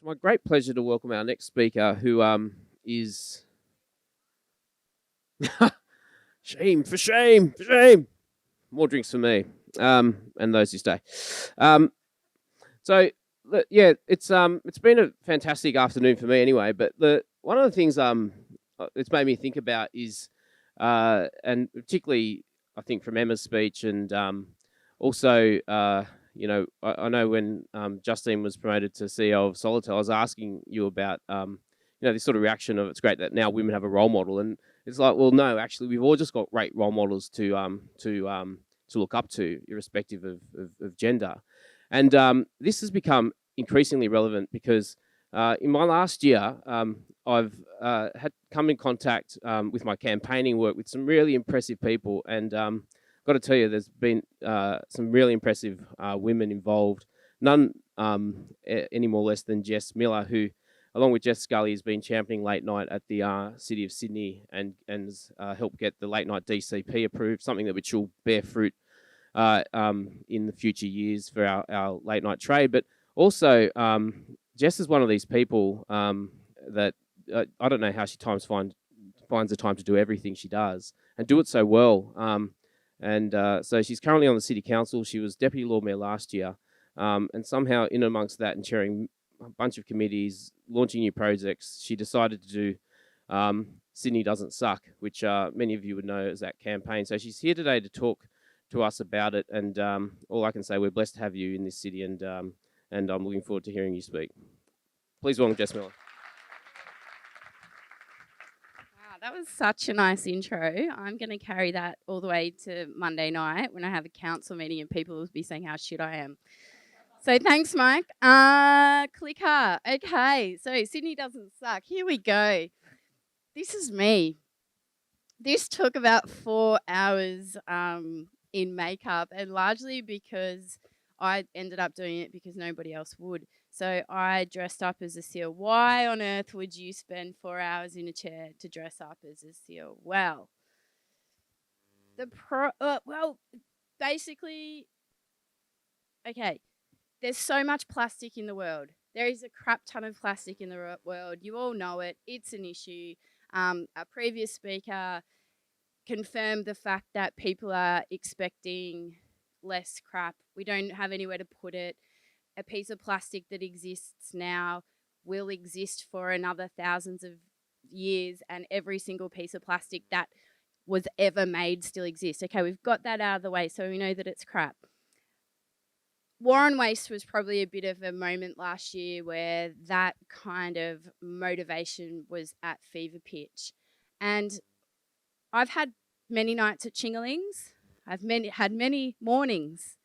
my great pleasure to welcome our next speaker, who is shame for shame for shame. More drinks for me, and those who stay. So yeah, it's been a fantastic afternoon for me anyway. But one of the things it's made me think about is, and particularly I think from Emma's speech, and also I know when Justine was promoted to CEO of Solitel, I was asking you about this sort of reaction of it's great that now women have a role model, and it's like, well, no, actually, we've all just got great role models to look up to, irrespective of gender, and this has become increasingly relevant because in my last year, I've had come in contact with my campaigning work with some really impressive people, and got to tell you, there's been some really impressive women involved. None any more less than Jess Miller, who, along with Jess Scully, has been championing late night at the City of Sydney and has helped get the late night DCP approved, something that which will bear fruit in the future years for our late night trade. But also, Jess is one of these people that I don't know how she finds the time to do everything she does and do it so well. So she's currently on the City Council. She was Deputy Lord Mayor last year, and somehow in amongst that and chairing a bunch of committees, launching new projects, she decided to do Sydney Doesn't Suck, which many of you would know as that campaign. So she's here today to talk to us about it, and all I can say, we're blessed to have you in this city, and I'm looking forward to hearing you speak. Please welcome Jess Miller. That was such a nice intro. I'm going to carry that all the way to Monday night when I have a council meeting and people will be saying how shit I am. So thanks, Mike. Clicker. Okay, so Sydney Doesn't Suck. Here we go. This is me. This took about 4 hours in makeup, and largely because I ended up doing it because nobody else would. So I dressed up as a seal. Why on earth would you spend 4 hours in a chair to dress up as a seal? Well, basically, okay, there's so much plastic in the world. There is a crap ton of plastic in the world. You all know it. It's an issue. Our previous speaker confirmed the fact that people are expecting less crap. We don't have anywhere to put it. A piece of plastic that exists now will exist for another thousands of years, and every single piece of plastic that was ever made still exists. Okay, we've got that out of the way, so we know that it's crap. War on Waste was probably a bit of a moment last year where that kind of motivation was at fever pitch. And I've had many nights at Chingalings. I've had many mornings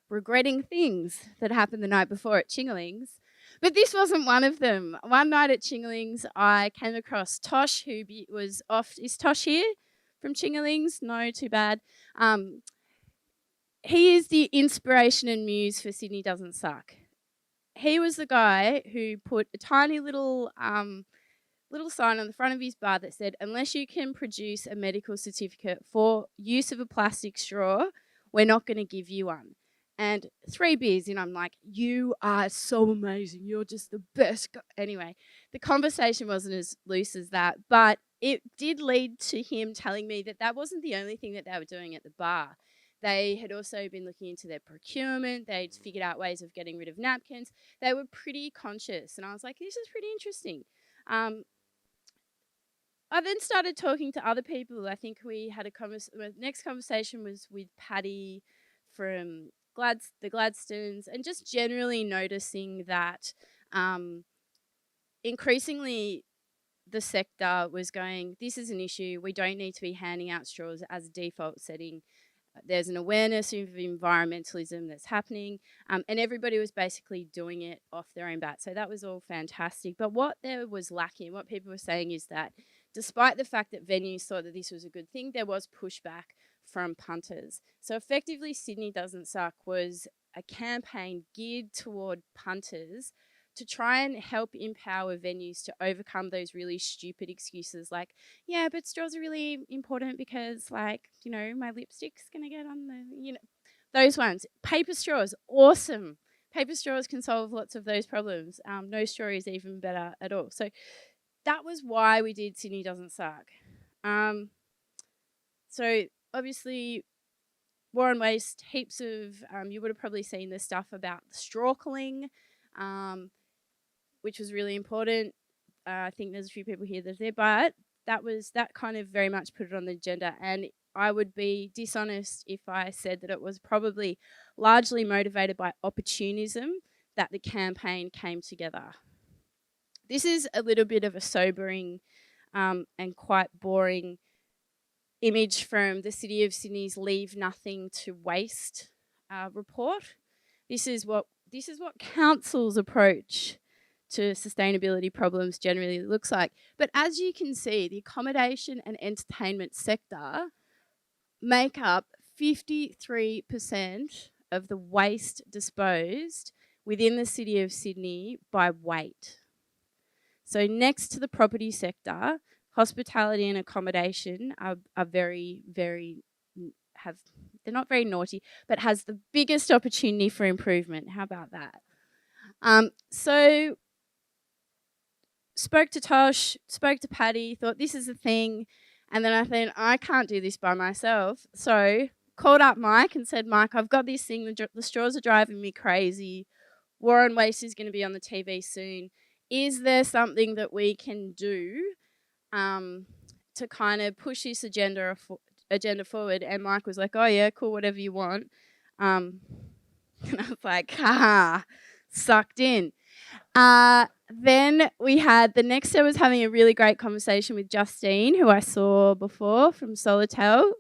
regretting things that happened the night before at Chingalings. But this wasn't one of them. One night at Chingalings, I came across Tosh, who was off. Is Tosh here from Chingalings? No, too bad. He is the inspiration and muse for Sydney Doesn't Suck. He was the guy who put a tiny little sign on the front of his bar that said, unless you can produce a medical certificate for use of a plastic straw, we're not going to give you one. And 3 beers in, I'm like, you are so amazing. You're just the best guy. Anyway, the conversation wasn't as loose as that, but it did lead to him telling me that that wasn't the only thing that they were doing at the bar. They had also been looking into their procurement. They'd figured out ways of getting rid of napkins. They were pretty conscious. And I was like, this is pretty interesting. I then started talking to other people. I think we had the next conversation was with Paddy from the Gladstones, and just generally noticing that increasingly the sector was going, this is an issue. We don't need to be handing out straws as a default setting. There's an awareness of environmentalism that's happening, and everybody was basically doing it off their own bat. So that was all fantastic. But what there was lacking, what people were saying is that despite the fact that venues thought that this was a good thing, there was pushback from punters. So effectively, Sydney Doesn't Suck was a campaign geared toward punters to try and help empower venues to overcome those really stupid excuses like, yeah, but straws are really important because, like, you know, my lipstick's going to get on the, those ones. Paper straws, awesome. paper straws can solve lots of those problems. No straw is even better at all. So that was why we did Sydney Doesn't Suck. So obviously, war on waste, heaps of, you would have probably seen the stuff about straw culling, which was really important. I think there's a few people here that are there, but that kind of very much put it on the agenda. And I would be dishonest if I said that it was probably largely motivated by opportunism that the campaign came together. This is a little bit of a sobering and quite boring image from the City of Sydney's Leave Nothing to Waste report. This is what council's approach to sustainability problems generally looks like. But as you can see, the accommodation and entertainment sector make up 53% of the waste disposed within the City of Sydney by weight. So next to the property sector, hospitality and accommodation are very, very, they're not very naughty, but has the biggest opportunity for improvement. How about that? So spoke to Tosh, spoke to Patty, thought this is a thing, and then I thought, I can't do this by myself. So called up Mike and said, Mike, I've got this thing, the straws are driving me crazy. War on Waste is going to be on the TV soon. Is there something that we can do to kind of push this agenda forward? And Mike was like, oh yeah, cool, whatever you want. And I was like, sucked in. Then we had, the next day was having a really great conversation with Justine, who I saw before from Solatel,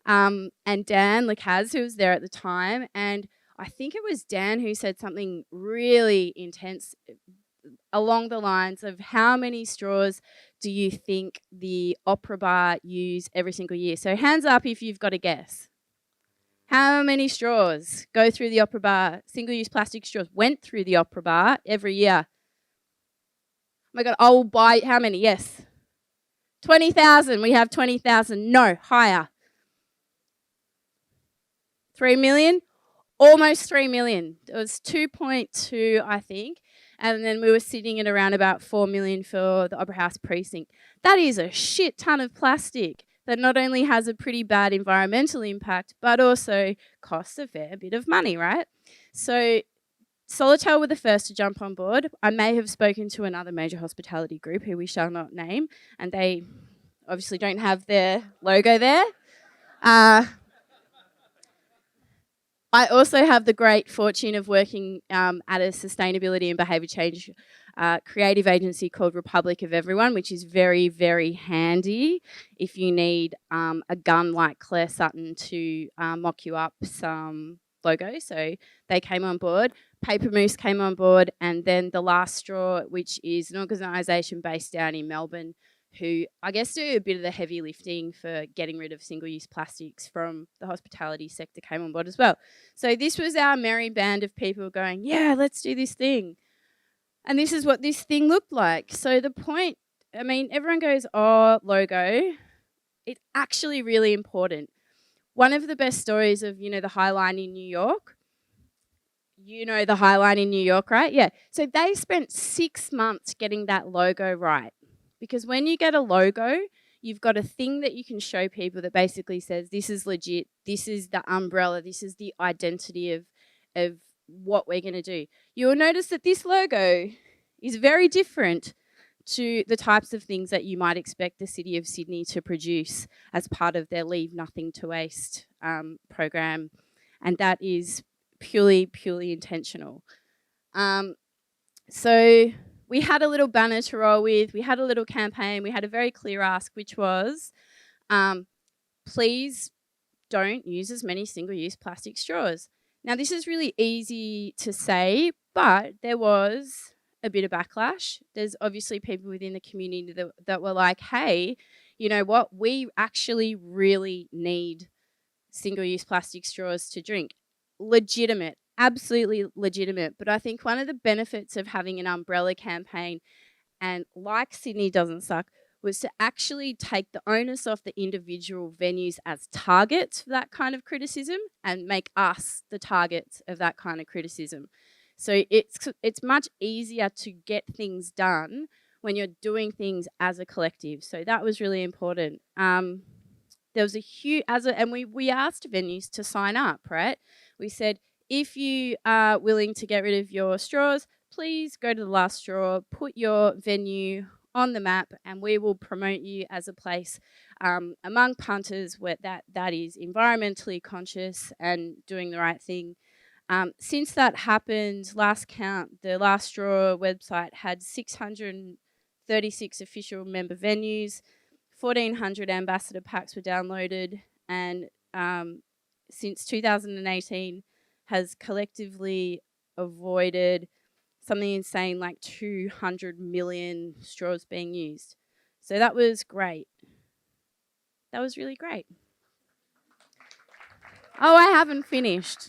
and Dan Lacaz, who was there at the time. And I think it was Dan who said something really intense along the lines of, how many straws do you think the Opera Bar use every single year? So hands up if you've got a guess. How many straws go through the Opera Bar? Single-use plastic straws went through the Opera Bar every year. Oh my God, I'll buy, how many? Yes. 20,000. We have 20,000. No, higher. 3 million? Almost 3 million. It was 2.2, I think. And then we were sitting at around about 4 million for the Opera House precinct. That is a shit ton of plastic that not only has a pretty bad environmental impact, but also costs a fair bit of money, right? So Solatel were the first to jump on board. I may have spoken to another major hospitality group who we shall not name, and they obviously don't have their logo there. I also have the great fortune of working at a sustainability and behaviour change creative agency called Republic of Everyone, which is very, very handy if you need a gun like Claire Sutton to mock you up some logos. So they came on board. Paper Moose came on board, and then The Last Straw, which is an organisation based down in Melbourne, who I guess do a bit of the heavy lifting for getting rid of single-use plastics from the hospitality sector, came on board as well. So this was our merry band of people going, yeah, let's do this thing. And this is what this thing looked like. So the point, I mean, everyone goes, oh, logo. It's actually really important. One of the best stories of, the High Line in New York, the High Line in New York, right? Yeah. So they spent 6 months getting that logo right. Because when you get a logo, you've got a thing that you can show people that basically says, this is legit, this is the umbrella, this is the identity of what we're going to do. You'll notice that this logo is very different to the types of things that you might expect the City of Sydney to produce as part of their Leave Nothing to Waste program. And that is purely intentional. So we had a little banner to roll with, we had a little campaign, we had a very clear ask, which was, please don't use as many single-use plastic straws. Now, this is really easy to say, but there was a bit of backlash. There's obviously people within the community that were like, hey, you know what, we actually really need single-use plastic straws to drink. Legitimate. Absolutely legitimate. But I think one of the benefits of having an umbrella campaign, and like Sydney Doesn't Suck, was to actually take the onus off the individual venues as targets for that kind of criticism and make us the targets of that kind of criticism. So it's much easier to get things done when you're doing things as a collective. So that was really important. There was a huge, and we asked venues to sign up, right? We said, if you are willing to get rid of your straws, please go to the last straw, put your venue on the map, and we will promote you as a place among punters where that is environmentally conscious and doing the right thing. Since that happened, last count, the Last Straw website had 636 official member venues, 1,400 ambassador packs were downloaded, and since 2018 has collectively avoided something insane like 200 million straws being used. So that was great. That was really great. Oh, I haven't finished.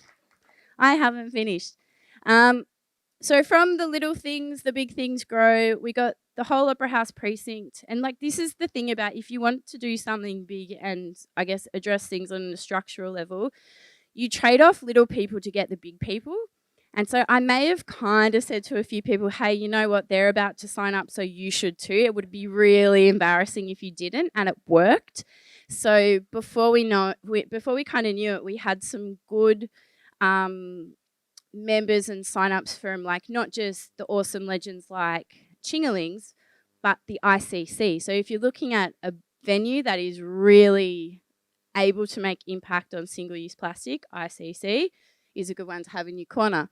So from the little things, the big things grow. We got the whole Opera House precinct. And like, this is the thing about if you want to do something big and I guess address things on a structural level, you trade off little people to get the big people. And so I may have kind of said to a few people, hey, you know what, they're about to sign up, so you should too. It would be really embarrassing if you didn't, and it worked. So before we kind of knew it, we had some good members and sign-ups from like not just the awesome legends like Chingalings, but the ICC. So if you're looking at a venue that is really able to make impact on single-use plastic, ICC is a good one to have in your corner.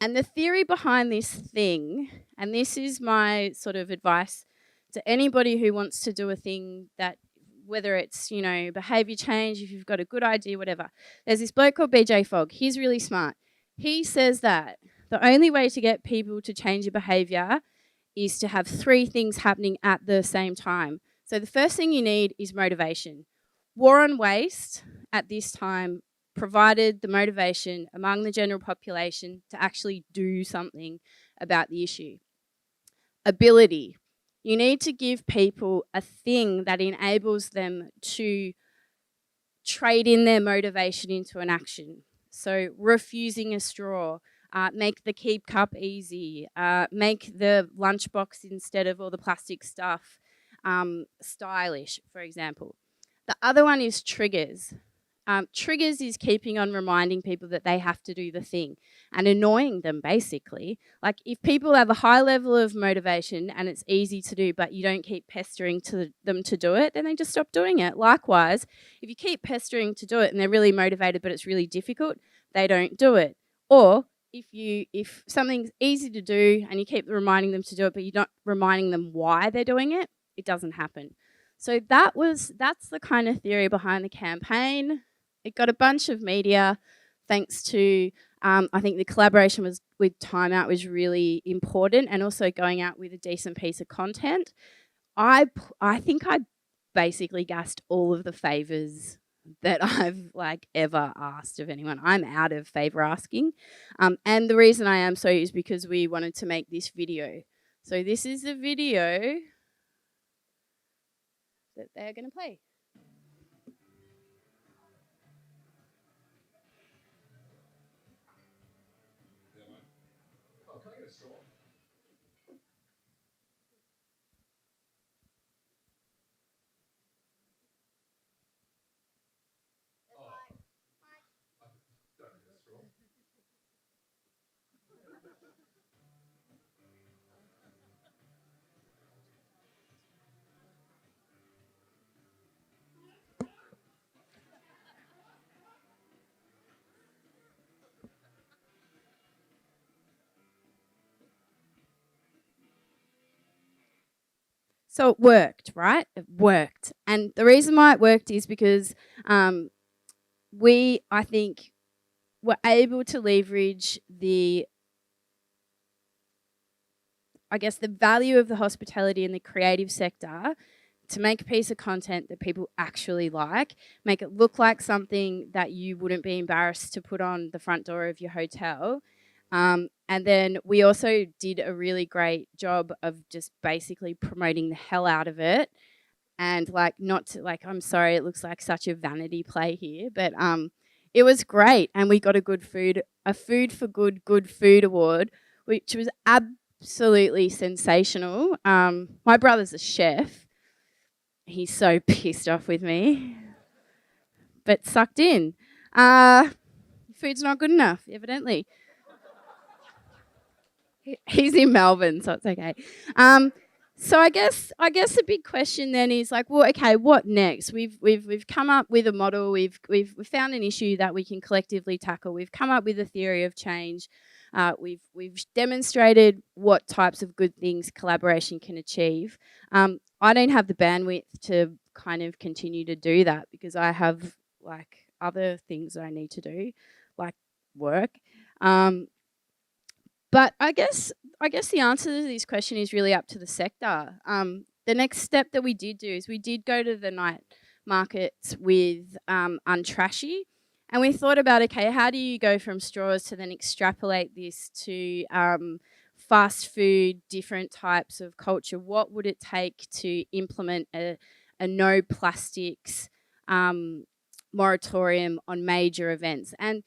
And the theory behind this thing, and this is my sort of advice to anybody who wants to do a thing that, whether it's, you know, behaviour change, if you've got a good idea, whatever. There's this bloke called BJ Fogg. He's really smart. He says that the only way to get people to change your behaviour is to have 3 things happening at the same time. So the first thing you need is motivation. War on waste at this time provided the motivation among the general population to actually do something about the issue. Ability. You need to give people a thing that enables them to trade in their motivation into an action. So refusing a straw, make the keep cup easy, make the lunchbox instead of all the plastic stuff stylish, for example. The other one is triggers. Triggers is keeping on reminding people that they have to do the thing and annoying them, basically. Like if people have a high level of motivation and it's easy to do, but you don't keep pestering them to do it, then they just stop doing it. Likewise, if you keep pestering to do it and they're really motivated but it's really difficult, they don't do it. Or if something's easy to do and you keep reminding them to do it but you're not reminding them why they're doing it, it doesn't happen. So that's the kind of theory behind the campaign. It got a bunch of media thanks to, I think the collaboration with Time Out was really important, and also going out with a decent piece of content. I think I basically gassed all of the favours that I've like ever asked of anyone. I'm out of favour asking. And the reason I am so is because we wanted to make this video. So this is the video that they're going to play. So it worked, right? It worked. And the reason why it worked is because I think, were able to leverage the value of the hospitality and the creative sector to make a piece of content that people actually like, make it look like something that you wouldn't be embarrassed to put on the front door of your hotel. And then we also did a really great job of just basically promoting the hell out of it. And like, not to, like, I'm sorry, it looks like such a vanity play here, but It was great, and we got a food for good food award, which was absolutely sensational. My brother's a chef. He's so pissed off with me, but sucked in. Food's not good enough, evidently. He's in Melbourne, so it's okay. So I guess the big question then is like, well, okay, what next? We've come up with a model. We've found an issue that we can collectively tackle. We've come up with a theory of change. We've demonstrated what types of good things collaboration can achieve. I don't have the bandwidth to kind of continue to do that because I have like other things that I need to do, like work. But I guess the answer to this question is really up to the sector. The next step that we did do is we did go to the night markets with Untrashy, and we thought about, okay, how do you go from straws to then extrapolate this to fast food, different types of culture? What would it take to implement a no plastics moratorium on major events? And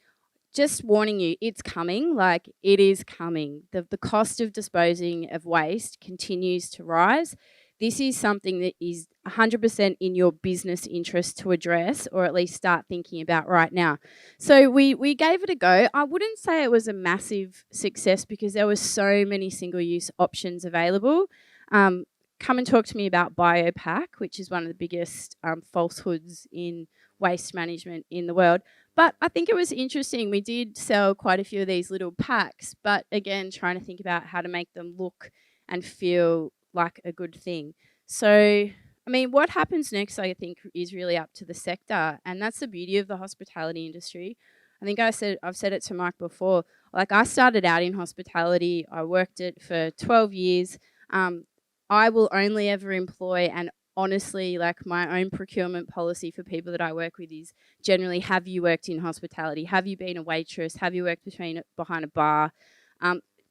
just warning you, it's coming, like it is coming. The cost of disposing of waste continues to rise. This is something that is 100% in your business interest to address, or at least start thinking about right now. So we gave it a go. I wouldn't say it was a massive success because there were so many single-use options available. Come and talk to me about BioPack, which is one of the biggest falsehoods in waste management in the world. But I think it was interesting. We did sell quite a few of these little packs, but again, trying to think about how to make them look and feel like a good thing. So, I mean, what happens next, I think, is really up to the sector. And that's the beauty of the hospitality industry. I think I've said it to Mike before. Like, I started out in hospitality. I worked it for 12 years. I will only ever employ, and honestly, like my own procurement policy for people that I work with is generally, have you worked in hospitality? Have you been a waitress? Have you worked behind a bar?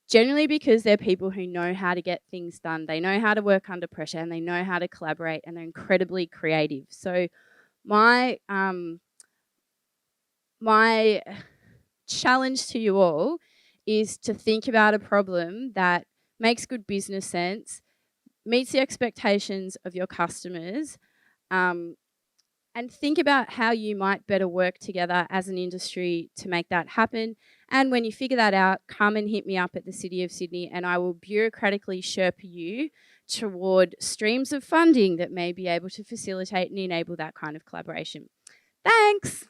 Generally because they're people who know how to get things done. They know how to work under pressure and they know how to collaborate and they're incredibly creative. So my challenge to you all is to think about a problem that makes good business sense, meets the expectations of your customers, and think about how you might better work together as an industry to make that happen. And when you figure that out, come and hit me up at the City of Sydney and I will bureaucratically Sherpa you toward streams of funding that may be able to facilitate and enable that kind of collaboration. Thanks.